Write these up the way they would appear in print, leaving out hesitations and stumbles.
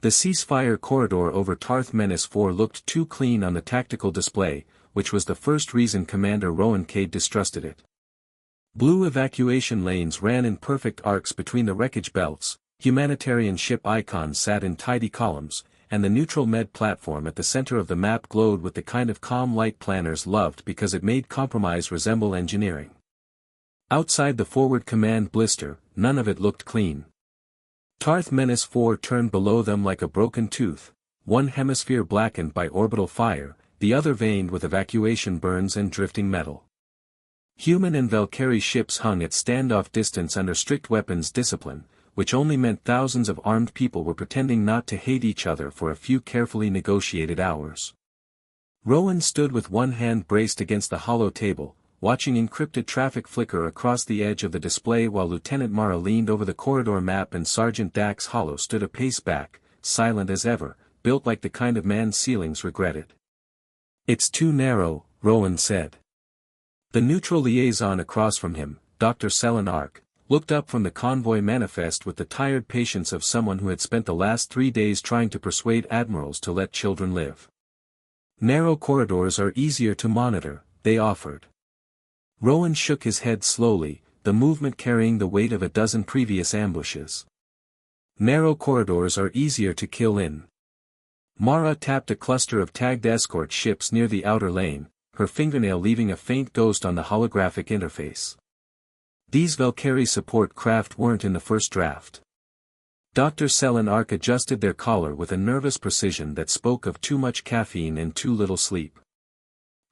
The ceasefire corridor over Tarth Menace 4 looked too clean on the tactical display, which was the first reason Commander Rowan Cade distrusted it. Blue evacuation lanes ran in perfect arcs between the wreckage belts, humanitarian ship icons sat in tidy columns, and the neutral med platform at the center of the map glowed with the kind of calm light planners loved because it made compromise resemble engineering. Outside the forward command blister, none of it looked clean. Tarth Menace 4 turned below them like a broken tooth, one hemisphere blackened by orbital fire, the other veined with evacuation burns and drifting metal. Human and Velcari ships hung at standoff distance under strict weapons discipline, which only meant thousands of armed people were pretending not to hate each other for a few carefully negotiated hours. Rowan stood with one hand braced against the hollow table, watching encrypted traffic flicker across the edge of the display while Lieutenant Mara leaned over the corridor map and Sergeant Dax Hollow stood a pace back, silent as ever, built like the kind of man ceilings regretted. "It's too narrow," Rowan said. The neutral liaison across from him, Dr. Selen Ark, looked up from the convoy manifest with the tired patience of someone who had spent the last 3 days trying to persuade admirals to let children live. "Narrow corridors are easier to monitor," they offered. Rowan shook his head slowly, the movement carrying the weight of a dozen previous ambushes. "Narrow corridors are easier to kill in." Mara tapped a cluster of tagged escort ships near the outer lane, her fingernail leaving a faint ghost on the holographic interface. These Velcari support craft weren't in the first draft. Dr. Selen Ark adjusted their collar with a nervous precision that spoke of too much caffeine and too little sleep.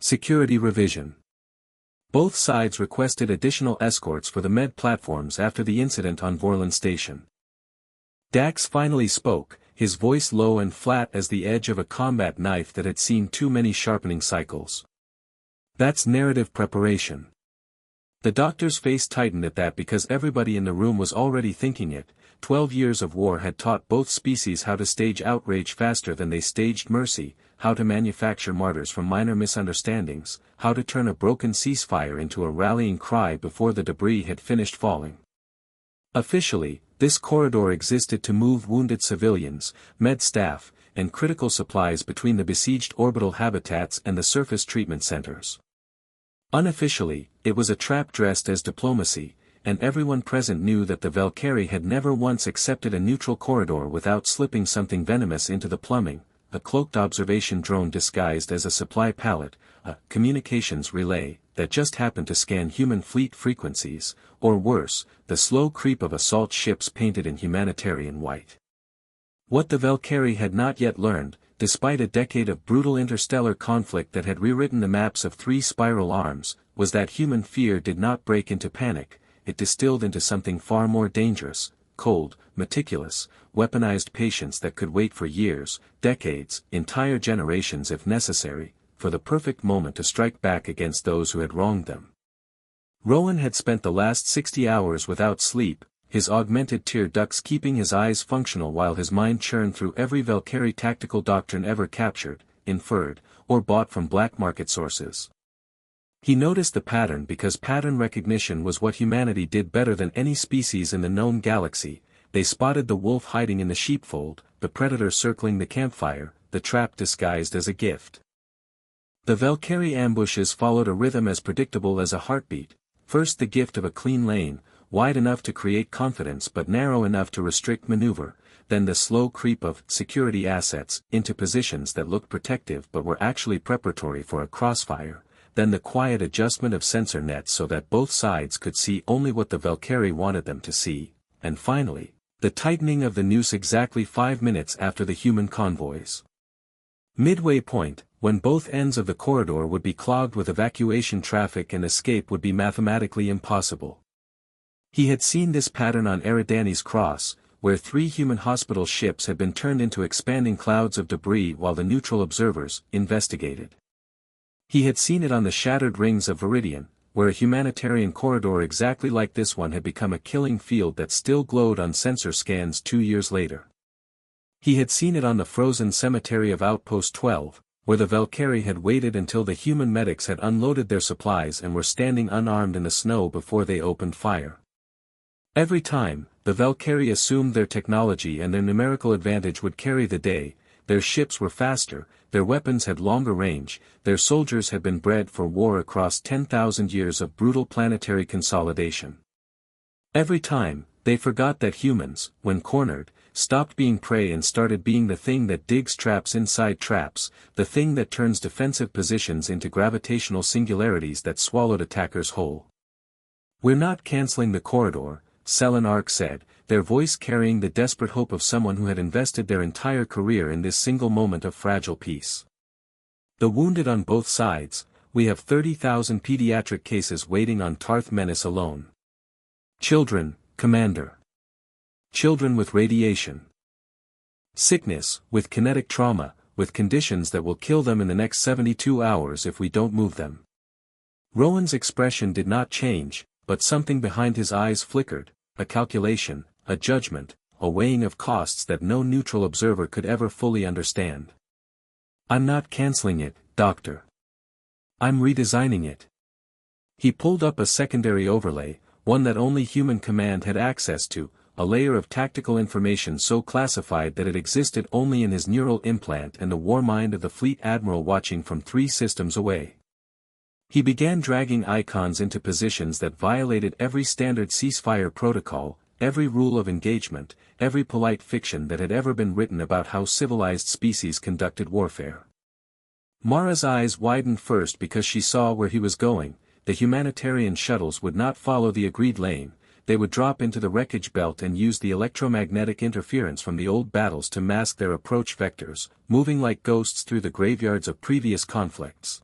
Security revision. Both sides requested additional escorts for the med platforms after the incident on Vorlon Station. Dax finally spoke, his voice low and flat as the edge of a combat knife that had seen too many sharpening cycles. "That's narrative preparation." The doctor's face tightened at that because everybody in the room was already thinking it. 12 years of war had taught both species how to stage outrage faster than they staged mercy, how to manufacture martyrs from minor misunderstandings, how to turn a broken ceasefire into a rallying cry before the debris had finished falling. Officially, this corridor existed to move wounded civilians, med staff, and critical supplies between the besieged orbital habitats and the surface treatment centers. Unofficially, it was a trap dressed as diplomacy, and everyone present knew that the Velcari had never once accepted a neutral corridor without slipping something venomous into the plumbing, a cloaked observation drone disguised as a supply pallet, a communications relay that just happened to scan human fleet frequencies, or worse, the slow creep of assault ships painted in humanitarian white. What the Velcari had not yet learned, despite a decade of brutal interstellar conflict that had rewritten the maps of 3 spiral arms, was that human fear did not break into panic, it distilled into something far more dangerous, cold, meticulous, weaponized patience that could wait for years, decades, entire generations if necessary, for the perfect moment to strike back against those who had wronged them. Rowan had spent the last 60 hours without sleep, his augmented tear ducts keeping his eyes functional while his mind churned through every Velcari tactical doctrine ever captured, inferred, or bought from black market sources. He noticed the pattern because pattern recognition was what humanity did better than any species in the known galaxy. They spotted the wolf hiding in the sheepfold, the predator circling the campfire, the trap disguised as a gift. The Velcari ambushes followed a rhythm as predictable as a heartbeat, first the gift of a clean lane, wide enough to create confidence but narrow enough to restrict maneuver, then the slow creep of security assets into positions that looked protective but were actually preparatory for a crossfire, then the quiet adjustment of sensor nets so that both sides could see only what the Velcari wanted them to see, and finally, the tightening of the noose exactly 5 minutes after the human convoys. Midway point, when both ends of the corridor would be clogged with evacuation traffic and escape would be mathematically impossible. He had seen this pattern on Eridani's Cross, where 3 human hospital ships had been turned into expanding clouds of debris while the neutral observers investigated. He had seen it on the shattered rings of Viridian, where a humanitarian corridor exactly like this one had become a killing field that still glowed on sensor scans 2 years later. He had seen it on the frozen cemetery of Outpost 12, where the Velcari had waited until the human medics had unloaded their supplies and were standing unarmed in the snow before they opened fire. Every time, the Velcari assumed their technology and their numerical advantage would carry the day. Their ships were faster, their weapons had longer range, their soldiers had been bred for war across 10,000 years of brutal planetary consolidation. Every time, they forgot that humans, when cornered, stopped being prey and started being the thing that digs traps inside traps, the thing that turns defensive positions into gravitational singularities that swallowed attackers whole. "We're not canceling the corridor," Selen Ark said, their voice carrying the desperate hope of someone who had invested their entire career in this single moment of fragile peace. "The wounded on both sides, we have 30,000 pediatric cases waiting on Tarth Menace alone. Children, Commander. Children with radiation sickness, with kinetic trauma, with conditions that will kill them in the next 72 hours if we don't move them." Rowan's expression did not change, but something behind his eyes flickered, a calculation, a judgment, a weighing of costs that no neutral observer could ever fully understand. "I'm not canceling it, Doctor. I'm redesigning it." He pulled up a secondary overlay, one that only human command had access to, a layer of tactical information so classified that it existed only in his neural implant and the war mind of the fleet admiral watching from 3 systems away. He began dragging icons into positions that violated every standard ceasefire protocol, every rule of engagement, every polite fiction that had ever been written about how civilized species conducted warfare. Mara's eyes widened first because she saw where he was going. The humanitarian shuttles would not follow the agreed lane, they would drop into the wreckage belt and use the electromagnetic interference from the old battles to mask their approach vectors, moving like ghosts through the graveyards of previous conflicts.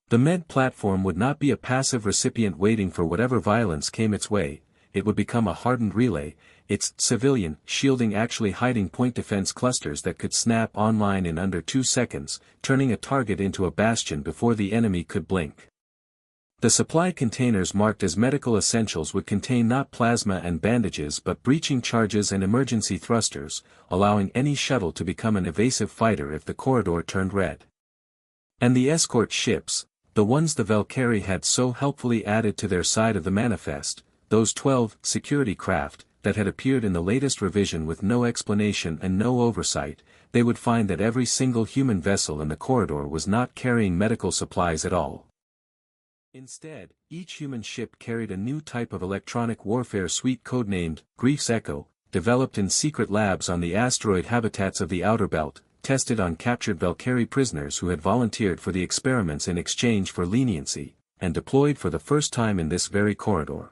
The med platform would not be a passive recipient waiting for whatever violence came its way, it would become a hardened relay, its civilian shielding actually hiding point defense clusters that could snap online in under 2 seconds, turning a target into a bastion before the enemy could blink. The supply containers marked as medical essentials would contain not plasma and bandages but breaching charges and emergency thrusters, allowing any shuttle to become an evasive fighter if the corridor turned red. And the escort ships, the ones the Velcari had so helpfully added to their side of the manifest, those 12 security craft that had appeared in the latest revision with no explanation and no oversight, they would find that every single human vessel in the corridor was not carrying medical supplies at all. Instead, each human ship carried a new type of electronic warfare suite codenamed Grief's Echo, developed in secret labs on the asteroid habitats of the Outer Belt, tested on captured Velcari prisoners who had volunteered for the experiments in exchange for leniency, and deployed for the first time in this very corridor.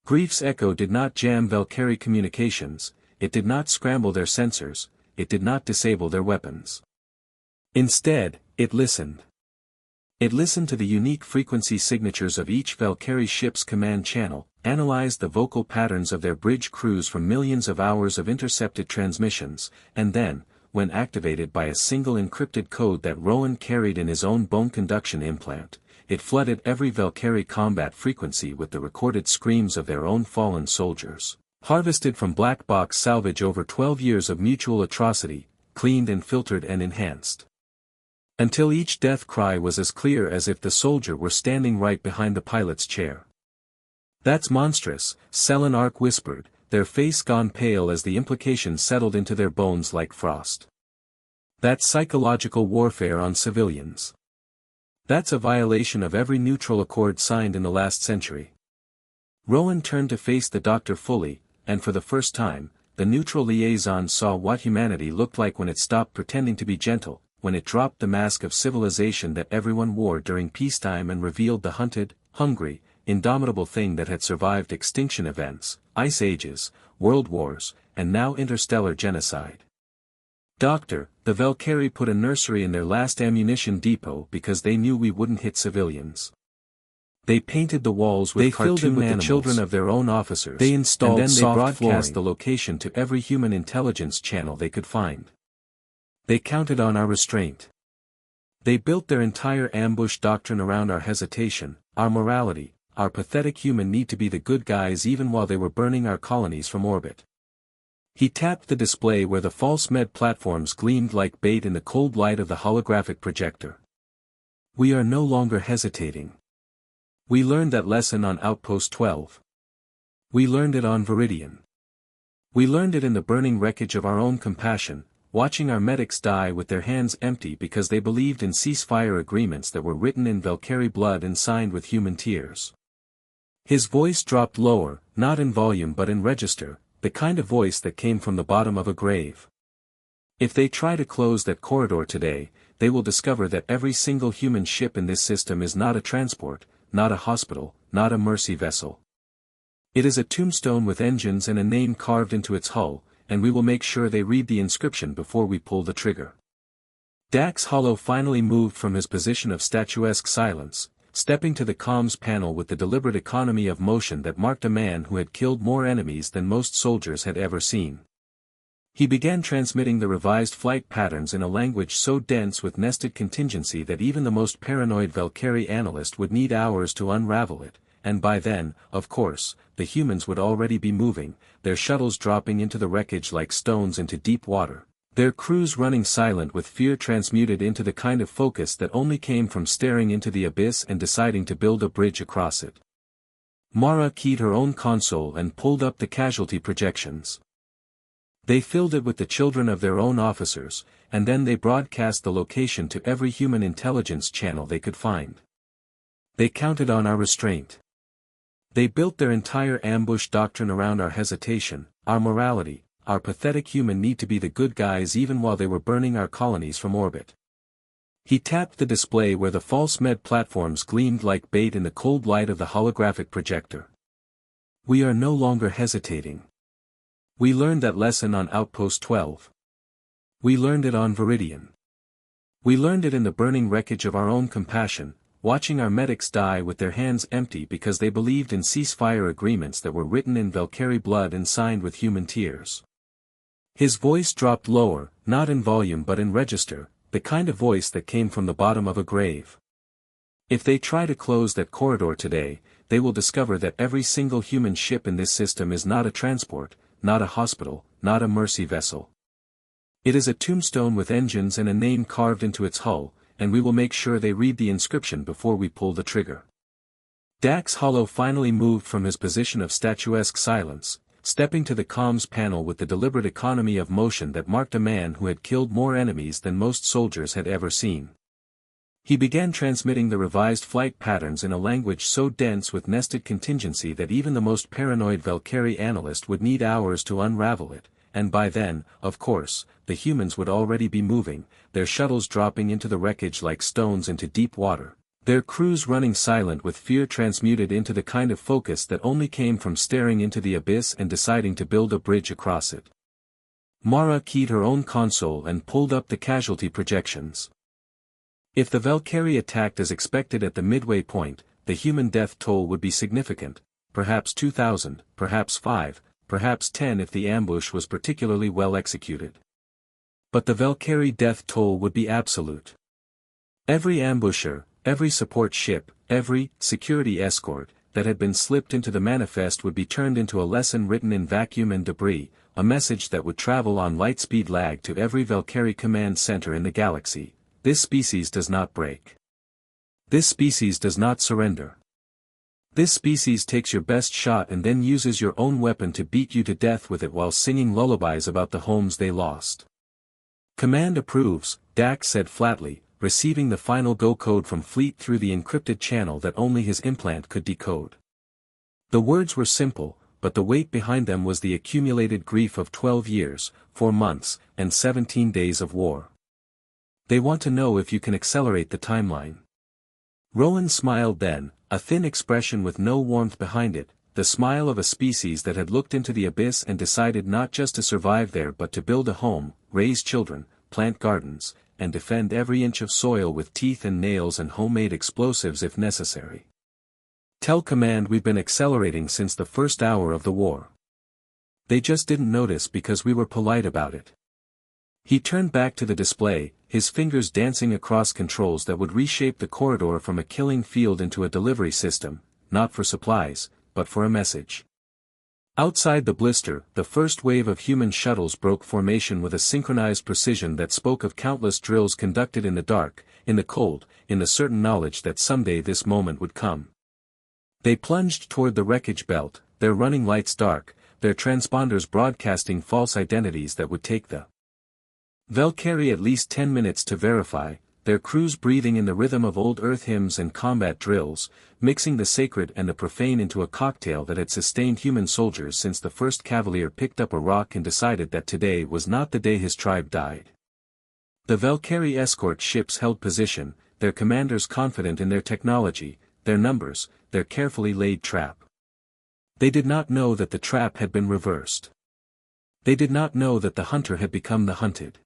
Grief's Echo did not jam Velcari communications, it did not scramble their sensors, it did not disable their weapons. Instead, it listened. It listened to the unique frequency signatures of each Velcari ship's command channel, analyzed the vocal patterns of their bridge crews from millions of hours of intercepted transmissions, and then, when activated by a single encrypted code that Rowan carried in his own bone conduction implant, it flooded every Velcari combat frequency with the recorded screams of their own fallen soldiers, harvested from black box salvage over 12 years of mutual atrocity, cleaned and filtered and enhanced. Until each death cry was as clear as if the soldier were standing right behind the pilot's chair. "That's monstrous," Selen Ark whispered, their face gone pale as the implications settled into their bones like frost. "That's psychological warfare on civilians. That's a violation of every neutral accord signed in the last century." Rowan turned to face the doctor fully, and for the first time, the neutral liaison saw what humanity looked like when it stopped pretending to be gentle, when it dropped the mask of civilization that everyone wore during peacetime and revealed the hunted, hungry, indomitable thing that had survived extinction events, ice ages, world wars, and now interstellar genocide. "Doctor, the Velcari put a nursery in their last ammunition depot because they knew we wouldn't hit civilians. They painted the walls with cartoon animals. They filled them with the children of their own officers. They installed and then they broadcast the location to every human intelligence channel they could find. They counted on our restraint. They built their entire ambush doctrine around our hesitation, our morality, our pathetic human need to be the good guys even while they were burning our colonies from orbit." He tapped the display where the false med platforms gleamed like bait in the cold light of the holographic projector. "We are no longer hesitating. We learned that lesson on Outpost 12. We learned it on Viridian. We learned it in the burning wreckage of our own compassion, watching our medics die with their hands empty because they believed in ceasefire agreements that were written in Velcari blood and signed with human tears. His voice dropped lower, not in volume but in register, the kind of voice that came from the bottom of a grave. If they try to close that corridor today, they will discover that every single human ship in this system is not a transport, not a hospital, not a mercy vessel. It is a tombstone with engines and a name carved into its hull, and we will make sure they read the inscription before we pull the trigger. Dax Hollow finally moved from his position of statuesque silence, stepping to the comms panel with the deliberate economy of motion that marked a man who had killed more enemies than most soldiers had ever seen. He began transmitting the revised flight patterns in a language so dense with nested contingency that even the most paranoid Velcari analyst would need hours to unravel it, and by then, of course, the humans would already be moving, their shuttles dropping into the wreckage like stones into deep water, their crews running silent with fear transmuted into the kind of focus that only came from staring into the abyss and deciding to build a bridge across it. Mara keyed her own console and pulled up the casualty projections. They filled it with the children of their own officers, and then they broadcast the location to every human intelligence channel they could find. They counted on our restraint. They built their entire ambush doctrine around our hesitation, our morality, our pathetic human need to be the good guys even while they were burning our colonies from orbit. He tapped the display where the false med platforms gleamed like bait in the cold light of the holographic projector. We are no longer hesitating. We learned that lesson on Outpost 12. We learned it on Viridian. We learned it in the burning wreckage of our own compassion, watching our medics die with their hands empty because they believed in ceasefire agreements that were written in Velcari blood and signed with human tears. His voice dropped lower, not in volume but in register, the kind of voice that came from the bottom of a grave. If they try to close that corridor today, they will discover that every single human ship in this system is not a transport, not a hospital, not a mercy vessel. It is a tombstone with engines and a name carved into its hull, and we will make sure they read the inscription before we pull the trigger. Dax Hollow finally moved from his position of statuesque silence, stepping to the comms panel with the deliberate economy of motion that marked a man who had killed more enemies than most soldiers had ever seen. He began transmitting the revised flight patterns in a language so dense with nested contingency that even the most paranoid Velcari analyst would need hours to unravel it, and by then, of course, the humans would already be moving, their shuttles dropping into the wreckage like stones into deep water, their crews running silent with fear transmuted into the kind of focus that only came from staring into the abyss and deciding to build a bridge across it. Mara keyed her own console and pulled up the casualty projections. If the Velcari attacked as expected at the midway point, the human death toll would be significant, perhaps 2,000, perhaps 5, perhaps 10 if the ambush was particularly well executed. But the Velcari death toll would be absolute. Every ambusher, every support ship, every security escort that had been slipped into the manifest would be turned into a lesson written in vacuum and debris, a message that would travel on lightspeed lag to every Velcari command center in the galaxy. This species does not break. This species does not surrender. This species takes your best shot and then uses your own weapon to beat you to death with it while singing lullabies about the homes they lost. Command approves, Dax said flatly, receiving the final go code from Fleet through the encrypted channel that only his implant could decode. The words were simple, but the weight behind them was the accumulated grief of 12 years, 4 months, and 17 days of war. They want to know if you can accelerate the timeline. Rowan smiled then, a thin expression with no warmth behind it, the smile of a species that had looked into the abyss and decided not just to survive there but to build a home, raise children, plant gardens, and defend every inch of soil with teeth and nails and homemade explosives if necessary. Tell Command we've been accelerating since the first hour of the war. They just didn't notice because we were polite about it. He turned back to the display, his fingers dancing across controls that would reshape the corridor from a killing field into a delivery system, not for supplies, but for a message. Outside the blister, the first wave of human shuttles broke formation with a synchronized precision that spoke of countless drills conducted in the dark, in the cold, in the certain knowledge that someday this moment would come. They plunged toward the wreckage belt, their running lights dark, their transponders broadcasting false identities that would take the Velcari at least 10 minutes to verify, their crews breathing in the rhythm of old Earth hymns and combat drills, mixing the sacred and the profane into a cocktail that had sustained human soldiers since the first cavalier picked up a rock and decided that today was not the day his tribe died. The Velcari escort ships held position, their commanders confident in their technology, their numbers, their carefully laid trap. They did not know that the trap had been reversed. They did not know that the hunter had become the hunted.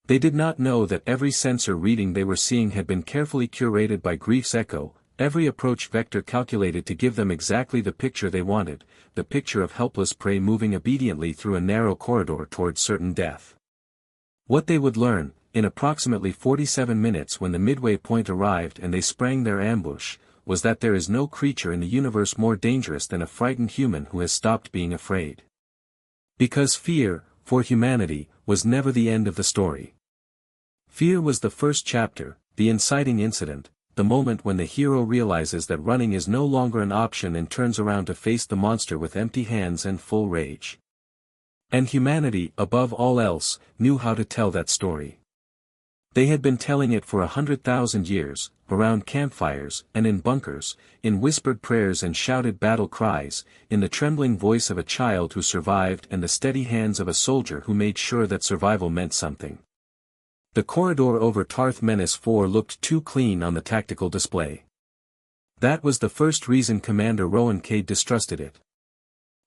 They did not know that every sensor reading they were seeing had been carefully curated by grief's echo, every approach vector calculated to give them exactly the picture they wanted, the picture of helpless prey moving obediently through a narrow corridor towards certain death. What they would learn, in approximately 47 minutes when the midway point arrived and they sprang their ambush, was that there is no creature in the universe more dangerous than a frightened human who has stopped being afraid. Because fear, for humanity, was never the end of the story. Fear was the first chapter, the inciting incident, the moment when the hero realizes that running is no longer an option and turns around to face the monster with empty hands and full rage. And humanity, above all else, knew how to tell that story. They had been telling it for 100,000 years, around campfires and in bunkers, in whispered prayers and shouted battle cries, in the trembling voice of a child who survived and the steady hands of a soldier who made sure that survival meant something. The corridor over Tarth Menace 4 looked too clean on the tactical display. That was the first reason Commander Rowan Cade distrusted it.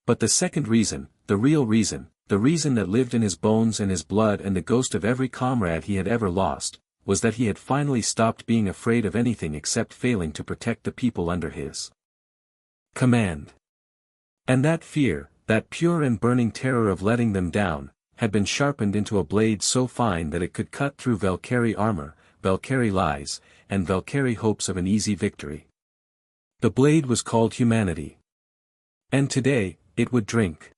But the second reason, the real reason, the reason that lived in his bones and his blood and the ghost of every comrade he had ever lost, was that he had finally stopped being afraid of anything except failing to protect the people under his command. And that fear, that pure and burning terror of letting them down, had been sharpened into a blade so fine that it could cut through Velcari armor, Velcari lies, and Velcari hopes of an easy victory. The blade was called humanity. And today, it would drink.